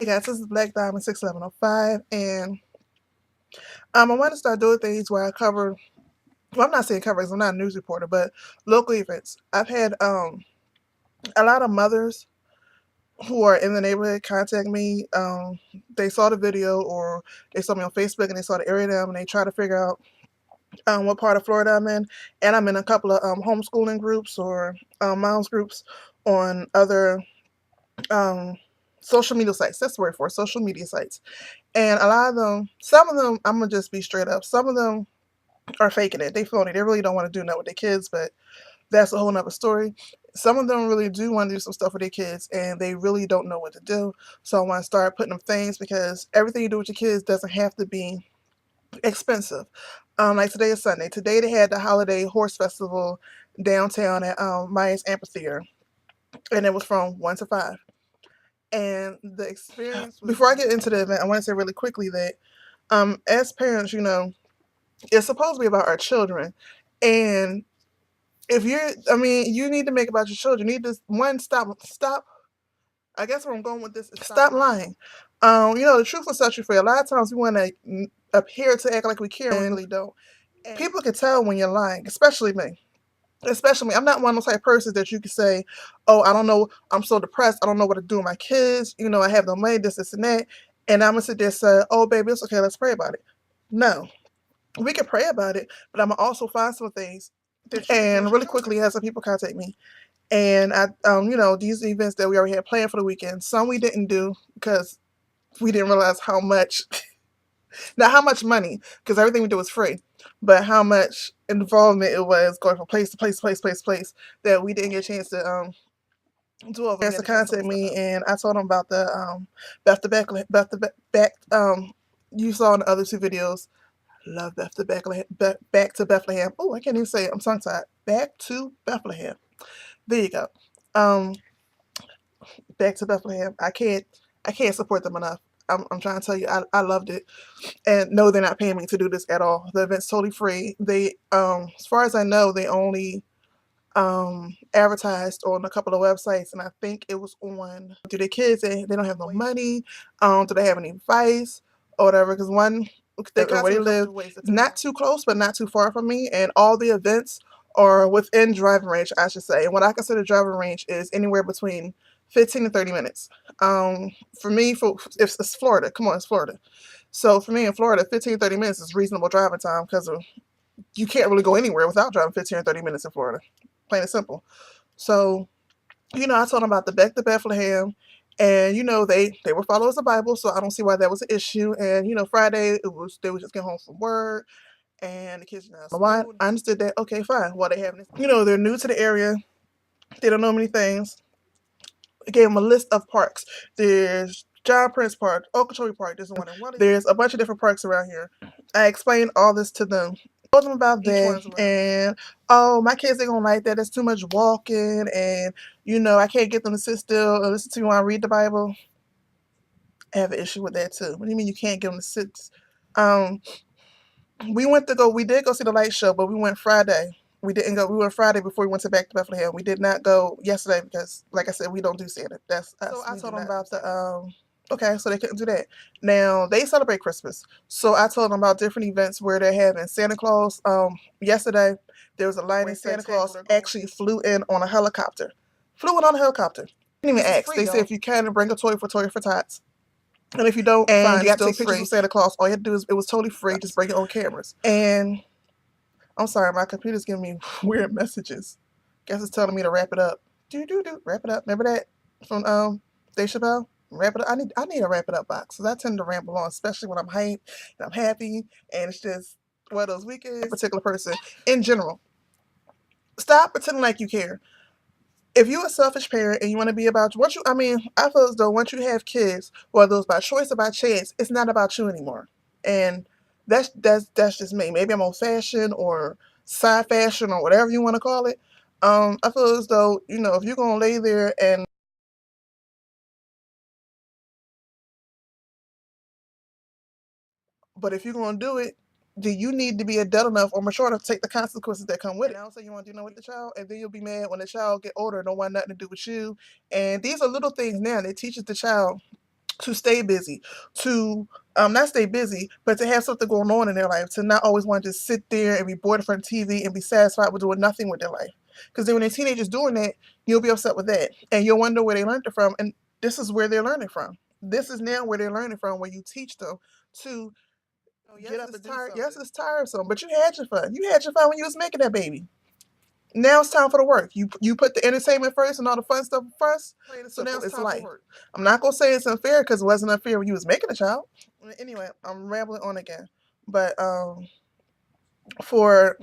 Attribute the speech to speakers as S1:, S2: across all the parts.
S1: Hey guys, this is Black Diamond 6705, and I want to start doing things where I cover. Well, I'm not saying cover, 'cause I'm not a news reporter, but local events. I've had a lot of mothers who are in the neighborhood contact me. They saw the video or they saw me on Facebook and they saw the area them and they try to figure out what part of Florida I'm in. And I'm in a couple of homeschooling groups or moms groups on other um, social media sites. That's the word for it, social media sites. And a lot of them, some of them, I'm gonna just be straight up. Some of them are faking it. They phony. They really don't want to do nothing with their kids, but that's a whole nother story. Some of them really do want to do some stuff with their kids, and they really don't know what to do. So I want to start putting them things because everything you do with your kids doesn't have to be expensive. Like today is Sunday. Today they had the holiday horse festival downtown at Myers Amphitheater, and it was from 1 to 5. And the experience. Before I get into the event, I want to say really quickly that as parents, it's supposed to be about our children. And if you need to make it about your children. You need to, one, stop. I guess where I'm going with this is stop lying. The truth will set you free. A lot of times we want to appear to act like we care and we really don't. And people can tell when you're lying, especially me. Especially me. I'm not one of those type of persons that you can say, oh, I don't know, I'm so depressed, I don't know what to do with my kids, I have no money, this, and that. And I'm going to sit there and say, oh, baby, it's okay, let's pray about it. No, we can pray about it, but I'm gonna also find some things. And really quickly, had some people contact me, and these events that we already had planned for the weekend. Some we didn't do because we didn't realize how much, not how much money, because everything we did was free, but how much involvement it was going from place to place, that we didn't get a chance to do over. To contact me, and I told them about the Beth you saw in the other two videos. Love Beth to Bethlehem. Back to Bethlehem. Oh, I can't even say it. I'm tongue tied. Back to Bethlehem. There you go. Back to Bethlehem. I can't support them enough. I'm trying to tell you, I loved it, and no, they're not paying me to do this at all. The event's totally free. They, as far as I know, they only advertised on a couple of websites, and I think it was on. Do their kids? They don't have no money. Do they have any advice or whatever? Because one, where they live, not too close, but not too far from me, and all the events are within driving range, I should say. And what I consider driving range is anywhere between 15 to 30 minutes. For me, if it's Florida, come on, it's Florida. So for me in Florida, 15 to 30 minutes is reasonable driving time because you can't really go anywhere without driving 15 or 30 minutes in Florida. Plain and simple. So, I told them about the Back to Bethlehem, and they were followers of the Bible, so I don't see why that was an issue. And Friday they would just get home from work, and the kids why I understood that. Okay, fine. Well, they have this. They're new to the area. They don't know many things. I gave them a list of parks. There's John Prince Park, Okeechobee Park. There's one in Wellington. There's a bunch of different parks around here. I explained all this to them. Told them about that, and oh, my kids ain't gonna like that. It's too much walking, and I can't get them to sit still and listen to me while I read the Bible. I have an issue with that too. What do you mean you can't get them to sit? Um, we did go see the light show, but we went Friday. We didn't go. We went Friday before we went to Back to Bethlehem. We did not go yesterday because, like I said, we don't do Santa. That's us. So I told them about the Okay, so they couldn't do that. Now they celebrate Christmas, so I told them about different events where they're having Santa Claus. Yesterday there was a lighting. Santa Claus actually flew in on a helicopter. Flew in on a helicopter. Didn't even ask. They said if you can, bring a toy for tots. And if you don't, and you have to take pictures of Santa Claus. All you have to do is, it was totally free. Just bring your own cameras. And I'm sorry, my computer's giving me weird messages. Guess it's telling me to wrap it up. Wrap it up. Remember that from Dave Chappelle? Wrap it up. I need a wrap it up box because I tend to ramble on, especially when I'm hyped and I'm happy, and it's just one of those weekends. A particular person in general. Stop pretending like you care. If you're a selfish parent and you want to be about I feel as though once you have kids, whether it's by choice or by chance, it's not about you anymore. And that's just me. Maybe I'm old fashioned or side fashion or whatever you want to call it. I feel as though, if you're gonna lay there and but if you're gonna do it, then you need to be adult enough or mature enough to take the consequences that come with it. I don't say you want to do nothing with the child, and then you'll be mad when the child get older and don't want nothing to do with you. And these are little things now that teaches the child to stay busy, to not stay busy, but to have something going on in their life, to not always want to just sit there and be bored in front of TV and be satisfied with doing nothing with their life. Because then when they're teenagers doing that, you'll be upset with that, and you'll wonder where they learned it from. And this is where they're learning from. This is now where they're learning from, where you teach them to get up and do something. Yes, it's tiresome, but you had your fun. You had your fun when you was making that baby. Now it's time for the work. You put the entertainment first and all the fun stuff first. So now it's life. I'm not gonna say it's unfair because it wasn't unfair when you was making a child. Anyway, I'm rambling on again. But for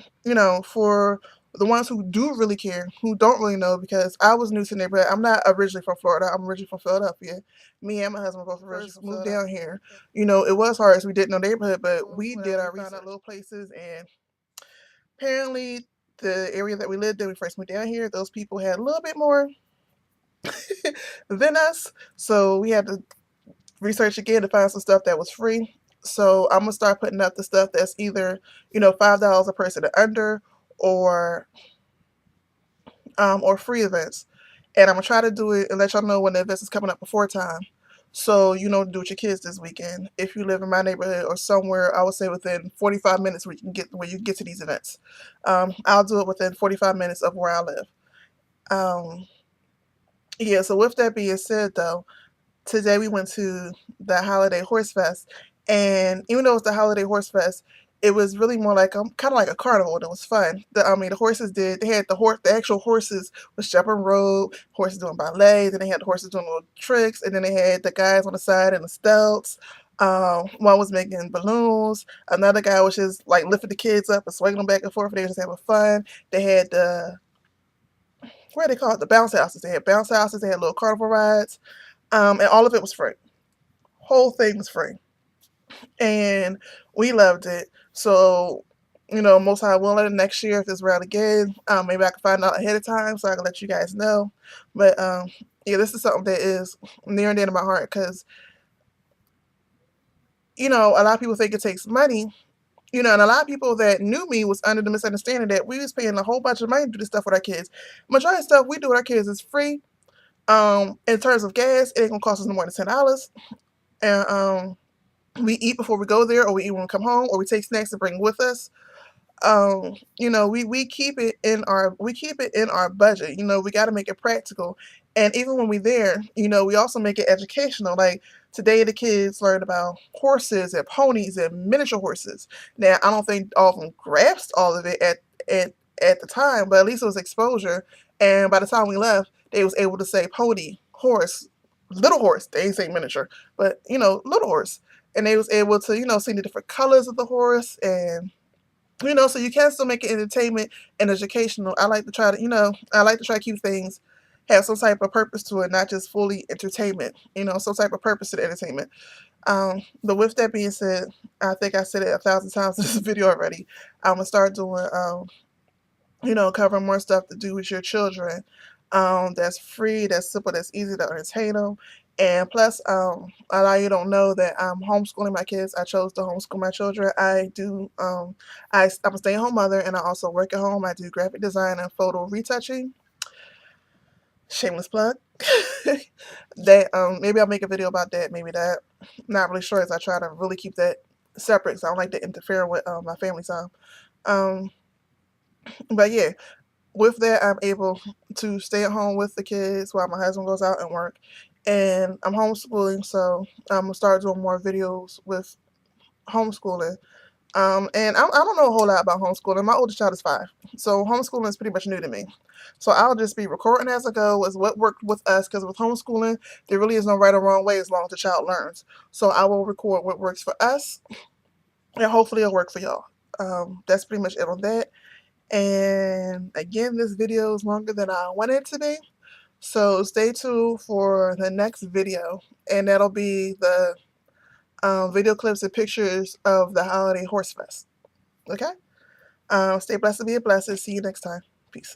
S1: for the ones who do really care, who don't really know, because I was new to the neighborhood. I'm not originally from Florida. I'm originally from Philadelphia. Me and my husband both originally moved down here. It was hard as we didn't know the neighborhood, but we did our research, found out little places, and apparently the area that we lived in when we first moved down here, those people had a little bit more than us. So we had to research again to find some stuff that was free. So I'm gonna start putting up the stuff that's either, $5 a person and under, or free events. And I'm gonna try to do it and let y'all know when the events is coming up before time. So do with your kids this weekend. If you live in my neighborhood or somewhere, I would say within 45 minutes where you can get to these events. I'll do it within 45 minutes of where I live. Yeah, so with that being said though, today we went to the Holiday Horse Fest, and even though it was the Holiday Horse Fest, it was really more like kind of like a carnival, and it was fun. The horses they had the actual horses was jumping rope, horses doing ballet, then they had the horses doing little tricks, and then they had the guys on the side in the stilts. One was making balloons, another guy was just like lifting the kids up and swinging them back and forth. They were just having fun. They had what do they call it? The bounce houses. They had bounce houses. They had little carnival rides. And all of it was free. Whole thing was free. And we loved it. So, most high willing, next year if this round again, maybe I can find out ahead of time so I can let you guys know. But yeah, this is something that is near and dear to my heart because, a lot of people think it takes money. And a lot of people that knew me was under the misunderstanding that we was paying a whole bunch of money to do this stuff with our kids. Majority of stuff we do with our kids is free. In terms of gas, it ain't gonna cost us no more than $10. And we eat before we go there, or we eat when we come home, or we take snacks to bring with us. We keep it in our budget. We got to make it practical. And even when we're there, we also make it educational. Like today, the kids learned about horses and ponies and miniature horses. Now, I don't think all of them grasped all of it at the time, but at least it was exposure. And by the time we left, they was able to say pony, horse, little horse. They ain't say miniature, but little horse. And they was able to see the different colors of the horse, and so you can still make it entertainment and educational. I like to try to keep things have some type of purpose to it, not just fully entertainment. Some type of purpose to the entertainment. But with that being said, I think I said it 1,000 times in this video already. I'm gonna start doing covering more stuff to do with your children. That's free, that's simple, that's easy to entertain them. And plus, a lot of you don't know that I'm homeschooling my kids. I chose to homeschool my children. I'm a stay-at-home mother, and I also work at home. I do graphic design and photo retouching. Shameless plug. That maybe I'll make a video about that. Maybe that. Not really sure, as I try to really keep that separate, so I don't like to interfere with my family time. But yeah, with that, I'm able to stay at home with the kids while my husband goes out and work. And I'm homeschooling, so I'm going to start doing more videos with homeschooling. And I don't know a whole lot about homeschooling. My oldest child is 5, so homeschooling is pretty much new to me. So I'll just be recording as I go as what worked with us, because with homeschooling, there really is no right or wrong way as long as the child learns. So I will record what works for us, and hopefully it'll work for y'all. That's pretty much it on that. And again, this video is longer than I wanted it to be. So stay tuned for the next video, and that'll be the video clips and pictures of the Holiday Horse Fest. Okay? Stay blessed and be a blessing. See you next time. Peace.